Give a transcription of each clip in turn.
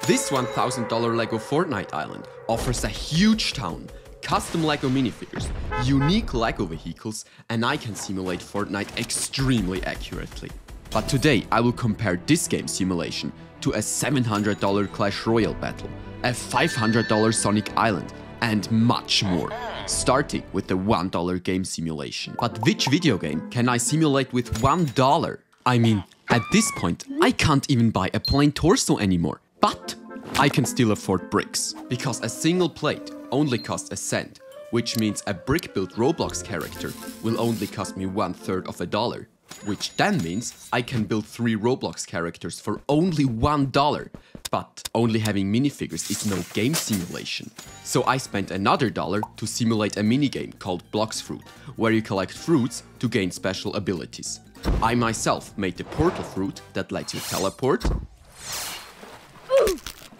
This $1,000 LEGO Fortnite island offers a huge town, custom LEGO minifigures, unique LEGO vehicles, and I can simulate Fortnite extremely accurately. But today I will compare this game simulation to a $700 Clash Royale battle, a $500 Sonic Island, and much more, starting with the $1 game simulation. But which video game can I simulate with $1? I mean, at this point, I can't even buy a plain torso anymore. But I can still afford bricks, because a single plate only costs a cent, which means a brick-built Roblox character will only cost me $1/3 of a dollar. Which then means I can build 3 Roblox characters for only $1. But only having minifigures is no game simulation. So I spent another $1 to simulate a minigame called Blocks Fruit, where you collect fruits to gain special abilities. I myself made the portal fruit that lets you teleport,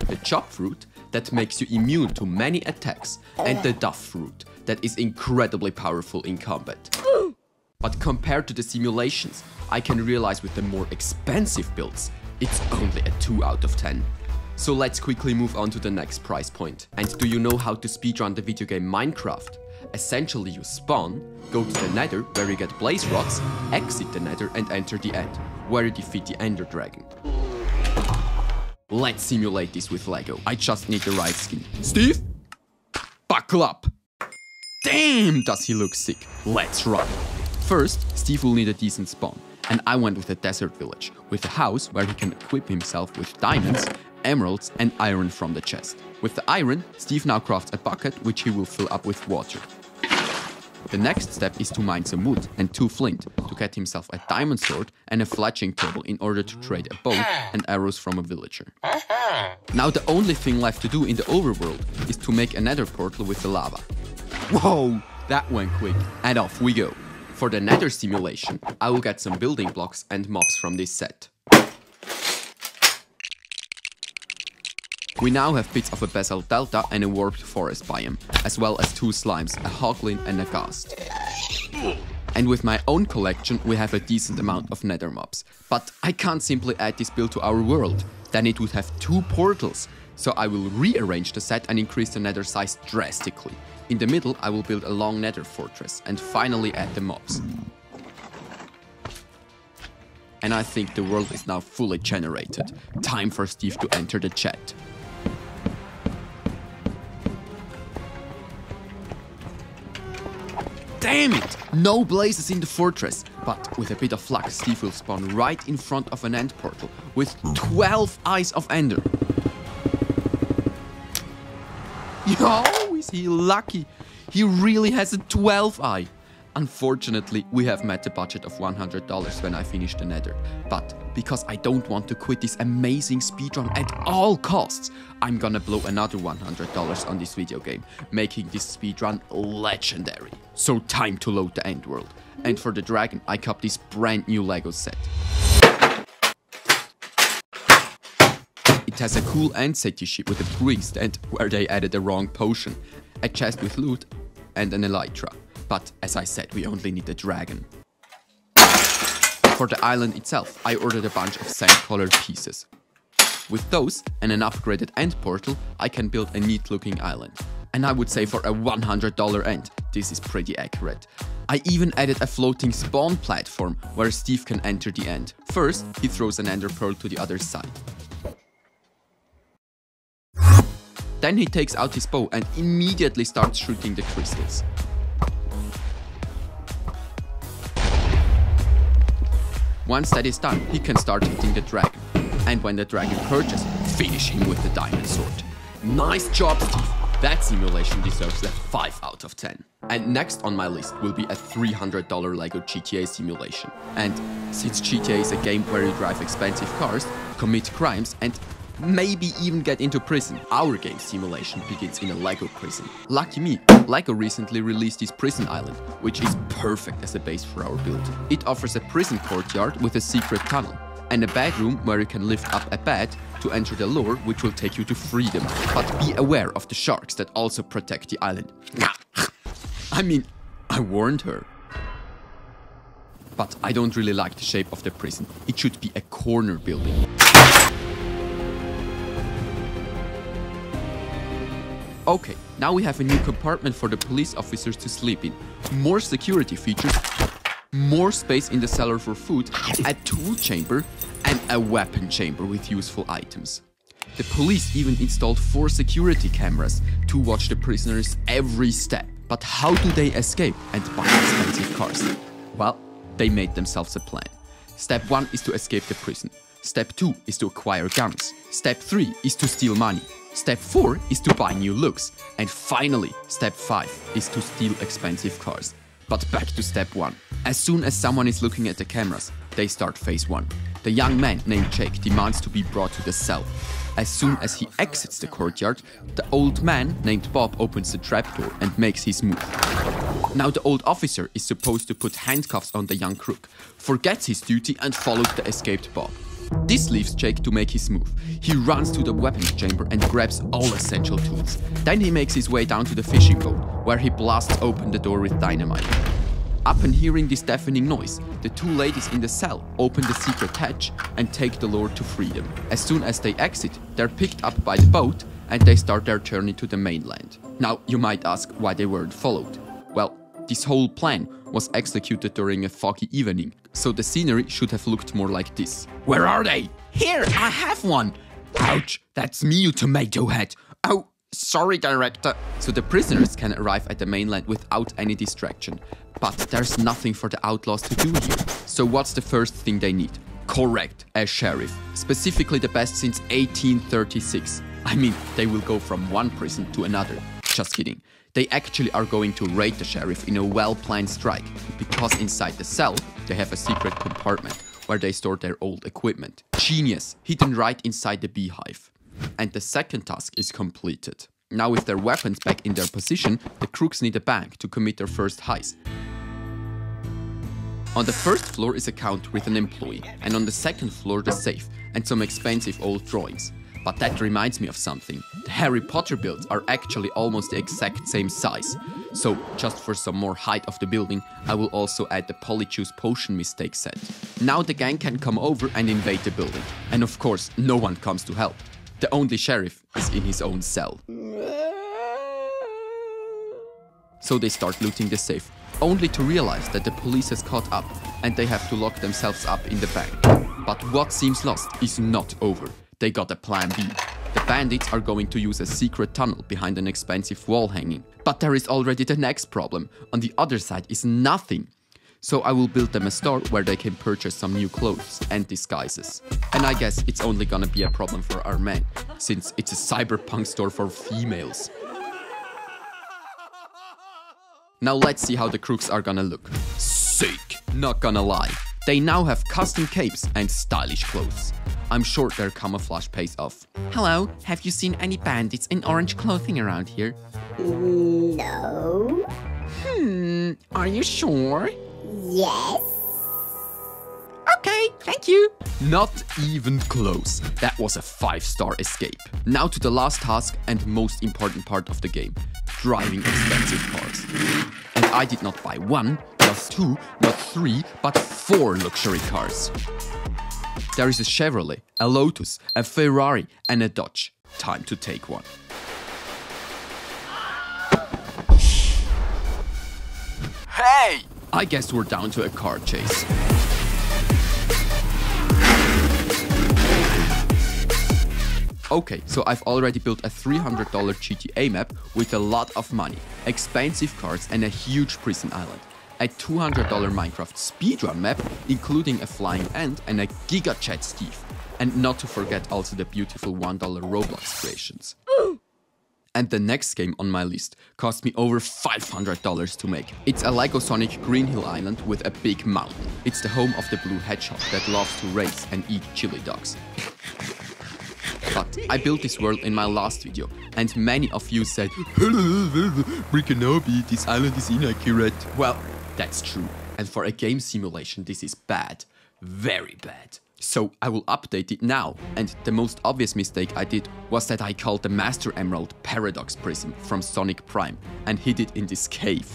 the chop fruit that makes you immune to many attacks, and the duff fruit that is incredibly powerful in combat. But compared to the simulations, I can realize with the more expensive builds, it's only a 2 out of 10. So let's quickly move on to the next price point. And do you know how to speedrun the video game Minecraft? Essentially you spawn, go to the nether where you get blaze rods, exit the nether and enter the end, where you defeat the ender dragon. Let's simulate this with LEGO. I just need the right skin. Steve? Buckle up! Damn, does he look sick. Let's run. First, Steve will need a decent spawn, and I went with a desert village, with a house where he can equip himself with diamonds, emeralds and iron from the chest. With the iron, Steve now crafts a bucket which he will fill up with water. The next step is to mine some wood and 2 flint to get himself a diamond sword and a fletching table in order to trade a bow and arrows from a villager. Now the only thing left to do in the overworld is to make a nether portal with the lava. Whoa, that went quick, and off we go. For the nether simulation, I will get some building blocks and mobs from this set. We now have bits of a basalt delta and a warped forest biome, as well as 2 slimes, a hoglin and a ghast. And with my own collection, we have a decent amount of nether mobs. But I can't simply add this build to our world, then it would have 2 portals. So I will rearrange the set and increase the nether size drastically. In the middle, I will build a long nether fortress and finally add the mobs. And I think the world is now fully generated. Time for Steve to enter the chat. Damn it! No blazes in the fortress, but with a bit of luck, Steve will spawn right in front of an end portal with 12 eyes of ender. Yo, is he lucky? He really has a 12th eye. Unfortunately, we have met the budget of $100 when I finish the nether. But because I don't want to quit this amazing speedrun at all costs, I'm gonna blow another $100 on this video game, making this speedrun legendary. So time to load the end world. And for the dragon, I copped this brand new LEGO set. It has a cool end city ship with a priest and where they added the wrong potion, a chest with loot and an elytra. But as I said, we only need a dragon. For the island itself, I ordered a bunch of sand-colored pieces. With those and an upgraded end portal, I can build a neat looking island. And I would say for a $100 end, this is pretty accurate. I even added a floating spawn platform where Steve can enter the end. First, he throws an ender pearl to the other side. Then he takes out his bow and immediately starts shooting the crystals. Once that is done, he can start hitting the dragon. And when the dragon perches, finish him with the diamond sword. Nice job, Steve! That simulation deserves a 5 out of 10. And next on my list will be a $300 LEGO GTA simulation. And since GTA is a game where you drive expensive cars, commit crimes and maybe even get into prison, our game simulation begins in a LEGO prison. Lucky me, LEGO recently released this prison island, which is perfect as a base for our build. It offers a prison courtyard with a secret tunnel, and a bedroom where you can lift up a bed to enter the lure, which will take you to freedom. But be aware of the sharks that also protect the island. I mean, I warned her. But I don't really like the shape of the prison. It should be a corner building. Okay, now we have a new compartment for the police officers to sleep in. More security features, more space in the cellar for food, a tool chamber, and a weapon chamber with useful items. The police even installed 4 security cameras to watch the prisoners every step. But how do they escape and buy expensive cars? Well, they made themselves a plan. Step 1 is to escape the prison. Step 2 is to acquire guns. Step 3 is to steal money. Step 4 is to buy new looks. And finally, step 5 is to steal expensive cars. But back to step 1. As soon as someone is looking at the cameras, they start phase 1. The young man named Jake demands to be brought to the cell. As soon as he exits the courtyard, the old man named Bob opens the trapdoor and makes his move. Now the old officer is supposed to put handcuffs on the young crook, forgets his duty and follows the escaped Bob. This leaves Jake to make his move. He runs to the weapons chamber and grabs all essential tools. Then he makes his way down to the fishing boat, where he blasts open the door with dynamite. Upon hearing this deafening noise, the 2 ladies in the cell open the secret hatch and take the lure to freedom. As soon as they exit, they're picked up by the boat and they start their journey to the mainland. Now, you might ask why they weren't followed. Well, this whole plan was executed during a foggy evening, so the scenery should have looked more like this. Where are they? Here, I have one! Ouch, that's me, you tomato head! Oh, sorry, director. So the prisoners can arrive at the mainland without any distraction. But there's nothing for the outlaws to do here. So what's the first thing they need? Correct, a sheriff. Specifically the best since 1836. I mean, they will go from one prison to another. Just kidding. They actually are going to raid the sheriff in a well-planned strike, because inside the cell, they have a secret compartment where they store their old equipment. Genius, hidden right inside the beehive. And the second task is completed. Now with their weapons back in their position, the crooks need a bank to commit their first heist. On the first floor is a counter with an employee, and on the second floor the safe and some expensive old drawings. But that reminds me of something. The Harry Potter builds are actually almost the exact same size. So, just for some more height of the building, I will also add the Polyjuice potion mistake set. Now the gang can come over and invade the building. And of course, no one comes to help. The only sheriff is in his own cell. So they start looting the safe, only to realize that the police has caught up and they have to lock themselves up in the bank. But what seems lost is not over. They got a plan B. The bandits are going to use a secret tunnel behind an expensive wall hanging. But there is already the next problem. On the other side is nothing. So I will build them a store where they can purchase some new clothes and disguises. And I guess it's only gonna be a problem for our men, since it's a cyberpunk store for females. Now let's see how the crooks are gonna look. Sick! Not gonna lie. They now have custom capes and stylish clothes. I'm sure their camouflage pays off. Hello, have you seen any bandits in orange clothing around here? No. Are you sure? Yes. Okay, thank you. Not even close. That was a 5-star escape. Now to the last task and most important part of the game. Driving expensive cars. And I did not buy 1, not 2, not 3, but 4 luxury cars. There is a Chevrolet, a Lotus, a Ferrari and a Dodge. Time to take one. Hey! I guess we're down to a car chase. Okay, so I've already built a $300 GTA map with a lot of money, expensive cars and a huge prison island. A $200 Minecraft speedrun map, including a flying ant and a giga jet Steve. And not to forget also the beautiful $1 Roblox creations. And the next game on my list cost me over $500 to make. It's a LEGO Sonic Green Hill Island with a big mountain. It's the home of the blue hedgehog that loves to race and eat chili dogs. But I built this world in my last video, and many of you said, Brickenobi, this island is inaccurate. Well, that's true, and for a game simulation this is bad, very bad. So I will update it now, and the most obvious mistake I did was that I called the Master Emerald Paradox Prism from Sonic Prime and hid it in this cave.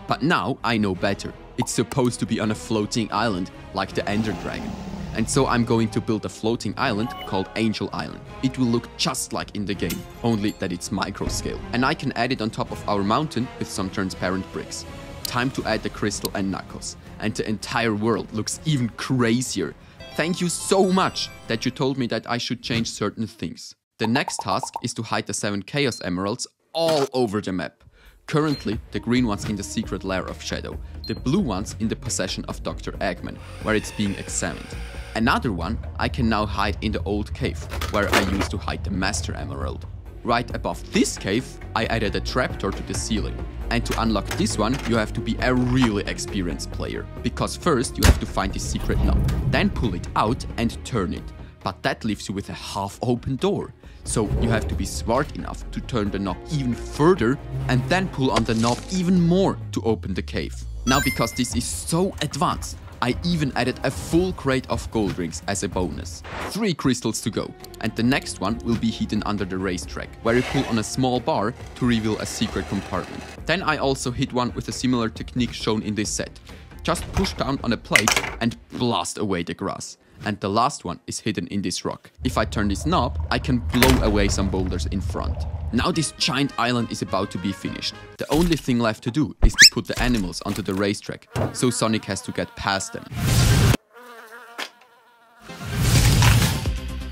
But now I know better, it's supposed to be on a floating island like the Ender Dragon. And so I'm going to build a floating island called Angel Island. It will look just like in the game, only that it's micro scale. And I can add it on top of our mountain with some transparent bricks. Time to add the crystal and knuckles. And the entire world looks even crazier. Thank you so much that you told me that I should change certain things. The next task is to hide the 7 Chaos Emeralds all over the map. Currently, the green one's in the secret lair of Shadow, the blue one's in the possession of Dr. Eggman, where it's being examined. Another one I can now hide in the old cave, where I used to hide the Master Emerald. Right above this cave, I added a trapdoor to the ceiling. And to unlock this one, you have to be a really experienced player. Because first you have to find the secret knob, then pull it out and turn it. But that leaves you with a half-open door. So you have to be smart enough to turn the knob even further and then pull on the knob even more to open the cave. Now, because this is so advanced, I even added a full crate of gold rings as a bonus. 3 crystals to go, and the next one will be hidden under the racetrack, where you pull on a small bar to reveal a secret compartment. Then I also hid one with a similar technique shown in this set. Just push down on a plate and blast away the grass. And the last one is hidden in this rock. If I turn this knob, I can blow away some boulders in front. Now this giant island is about to be finished. The only thing left to do is to put the animals onto the racetrack, so Sonic has to get past them.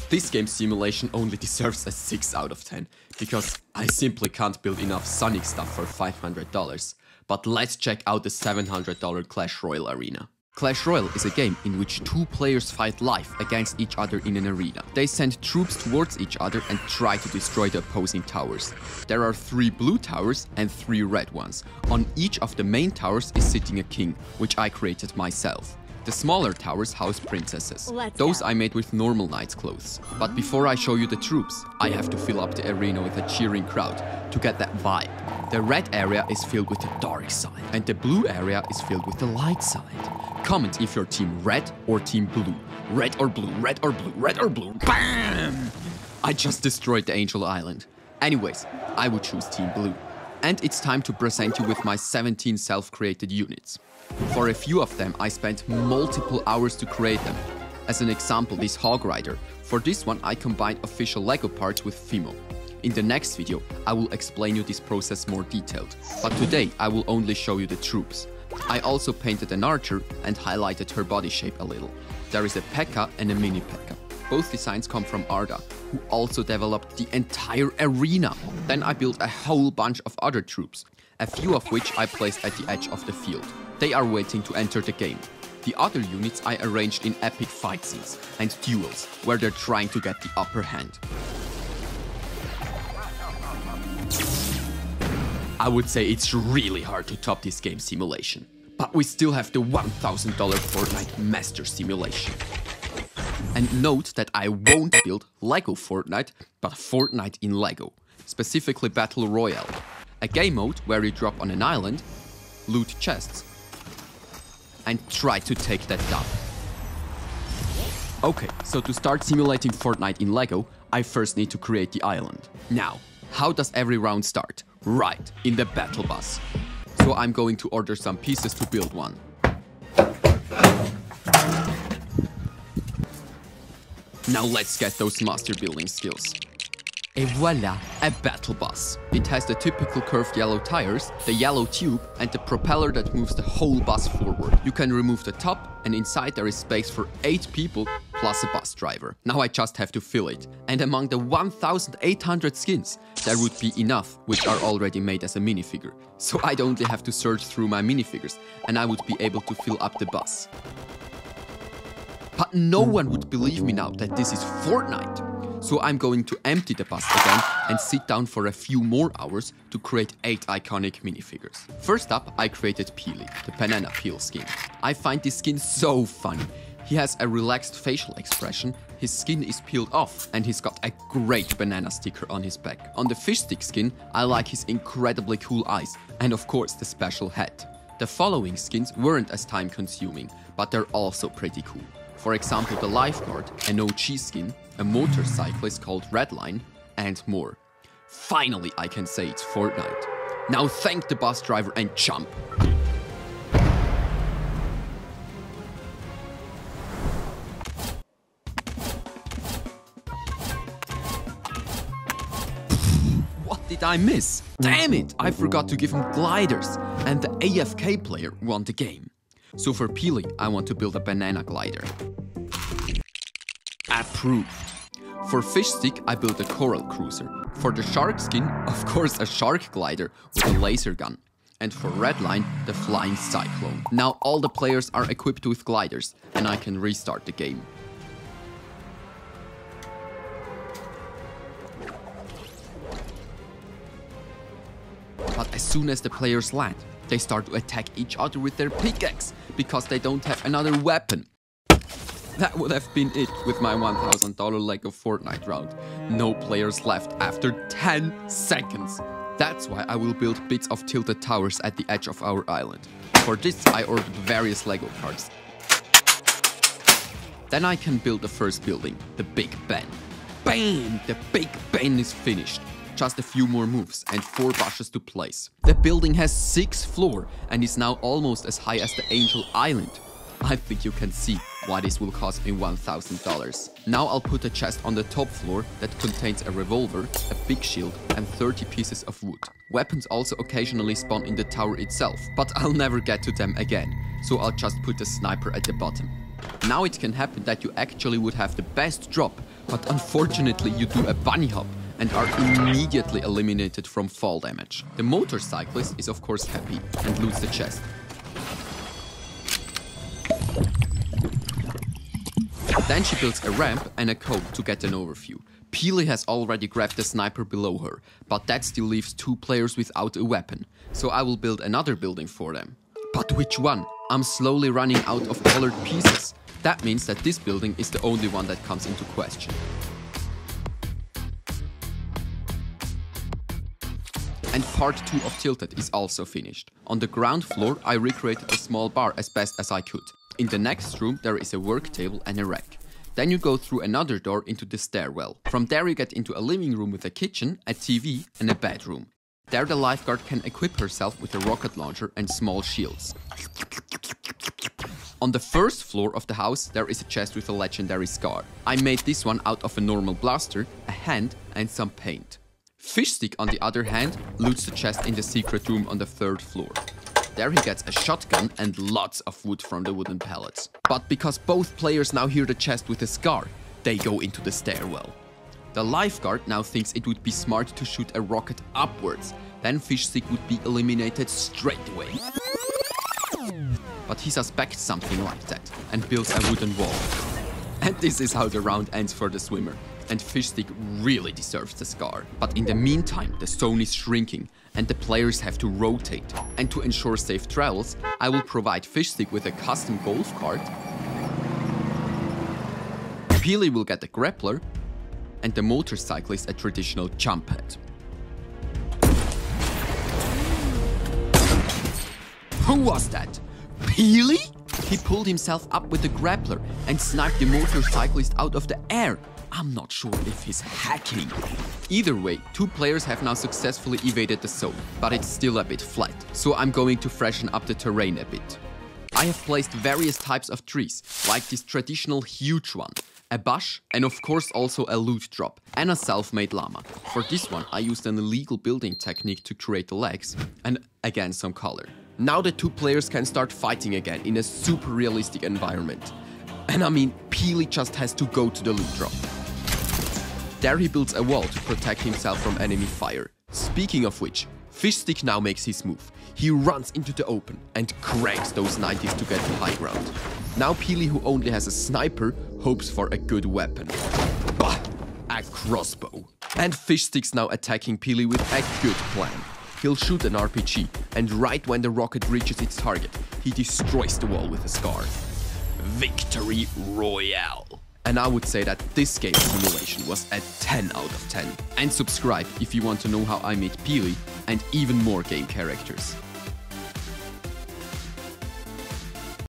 This game simulation only deserves a 6 out of 10, because I simply can't build enough Sonic stuff for $500. But let's check out the $700 Clash Royale arena. Clash Royale is a game in which 2 players fight live against each other in an arena. They send troops towards each other and try to destroy the opposing towers. There are 3 blue towers and 3 red ones. On each of the main towers is sitting a king, which I created myself. The smaller towers house princesses. Those I made with normal knight's clothes. But before I show you the troops, I have to fill up the arena with a cheering crowd to get that vibe. The red area is filled with the dark side, and the blue area is filled with the light side. Comment if you're team red or team blue. Red or blue, red or blue, red or blue. BAM! I just destroyed the Angel Island. Anyways, I would choose team blue. And it's time to present you with my 17 self-created units. For a few of them, I spent multiple hours to create them. As an example, this Hog Rider. For this one, I combined official LEGO parts with Fimo. In the next video, I will explain you this process more detailed. But today, I will only show you the troops. I also painted an archer and highlighted her body shape a little. There is a P.E.K.K.A. and a mini P.E.K.K.A. Both designs come from Arda, who also developed the entire arena. Then I built a whole bunch of other troops, a few of which I placed at the edge of the field. They are waiting to enter the game. The other units I arranged in epic fight scenes and duels, where they're trying to get the upper hand. I would say it's really hard to top this game simulation. But we still have the $1,000 Fortnite Master Simulation. And note that I won't build LEGO Fortnite, but Fortnite in LEGO. Specifically Battle Royale. A game mode where you drop on an island, loot chests, and try to take that down. Okay, so to start simulating Fortnite in LEGO, I first need to create the island. Now, how does every round start? Right, in the battle bus. So I'm going to order some pieces to build one. Now let's get those master building skills. Et voila, a battle bus. It has the typical curved yellow tires, the yellow tube, and the propeller that moves the whole bus forward. You can remove the top, and inside there is space for 8 people plus a bus driver. Now I just have to fill it. And among the 1,800 skins, there would be enough, which are already made as a minifigure. So I'd only have to search through my minifigures, and I would be able to fill up the bus. But no one would believe me now that this is Fortnite. So I'm going to empty the bus again and sit down for a few more hours to create 8 iconic minifigures. First up, I created Peely, the banana peel skin. I find this skin so funny. He has a relaxed facial expression, his skin is peeled off, and he's got a great banana sticker on his back. On the fish stick skin, I like his incredibly cool eyes, and of course the special hat. The following skins weren't as time consuming, but they're also pretty cool. For example, the lifeguard, an OG skin, a motorcyclist called Redline, and more. Finally, I can say it's Fortnite. Now thank the bus driver and jump! What did I miss? Damn it! I forgot to give him gliders, and the AFK player won the game. So for Peely, I want to build a banana glider. Approved. For Fishstick, I built a coral cruiser. For the shark skin, of course a shark glider with a laser gun. And for Redline, the flying cyclone. Now all the players are equipped with gliders, and I can restart the game. But as soon as the players land, they start to attack each other with their pickaxe, because they don't have another weapon. That would have been it with my $1,000 LEGO Fortnite round. No players left after 10 seconds. That's why I will build bits of tilted towers at the edge of our island. For this I ordered various LEGO parts. Then I can build the first building, the Big Ben. Bam! The Big Ben is finished. Just a few more moves and 4 bushes to place. The building has 6 floors and is now almost as high as the Angel Island. I think you can see why this will cost me $1,000. Now I'll put a chest on the top floor that contains a revolver, a big shield and 30 pieces of wood. Weapons also occasionally spawn in the tower itself, but I'll never get to them again, so I'll just put a sniper at the bottom. Now it can happen that you actually would have the best drop, but unfortunately you do a bunny hop and are immediately eliminated from fall damage. The motorcyclist is of course happy and loots the chest. Then she builds a ramp and a cone to get an overview. Peely has already grabbed the sniper below her, but that still leaves 2 players without a weapon, so I will build another building for them. But which one? I'm slowly running out of colored pieces. That means that this building is the only one that comes into question. And part 2 of Tilted is also finished. On the ground floor I recreated a small bar as best as I could. In the next room there is a work table and a rack. Then you go through another door into the stairwell. From there you get into a living room with a kitchen, a TV and a bedroom. There the lifeguard can equip herself with a rocket launcher and small shields. On the first floor of the house there is a chest with a legendary scar. I made this one out of a normal blaster, a hand and some paint. Fishstick on the other hand loots the chest in the secret room on the 3rd floor. There he gets a shotgun and lots of wood from the wooden pallets. But because both players now hear the chest with a scar, they go into the stairwell. The lifeguard now thinks it would be smart to shoot a rocket upwards, then Fishstick would be eliminated straight away. But he suspects something like that and builds a wooden wall. And this is how the round ends for the swimmer. And Fishstick really deserves the scar. But in the meantime, the zone is shrinking and the players have to rotate. And to ensure safe travels, I will provide Fishstick with a custom golf cart. Peely will get a grappler and the motorcyclist a traditional jump pad. Who was that? Peely? He pulled himself up with the grappler and sniped the motorcyclist out of the air. I'm not sure if he's hacking. Either way, 2 players have now successfully evaded the zone, but it's still a bit flat, so I'm going to freshen up the terrain a bit. I have placed various types of trees, like this traditional huge one, a bush, and of course also a loot drop, and a self-made llama. For this one I used an illegal building technique to create the legs, and again some color. Now the 2 players can start fighting again in a super realistic environment. And I mean, Peely just has to go to the loot drop. There he builds a wall to protect himself from enemy fire. Speaking of which, Fishstick now makes his move. He runs into the open and cranks those 90s to get to high ground. Now Peely, who only has a sniper, hopes for a good weapon. Bah! A crossbow. And Fishstick's now attacking Peely with a good plan. He'll shoot an RPG, and right when the rocket reaches its target, he destroys the wall with a scar. Victory Royale. And I would say that this game simulation was a 10 out of 10. And subscribe if you want to know how I made Peely and even more game characters.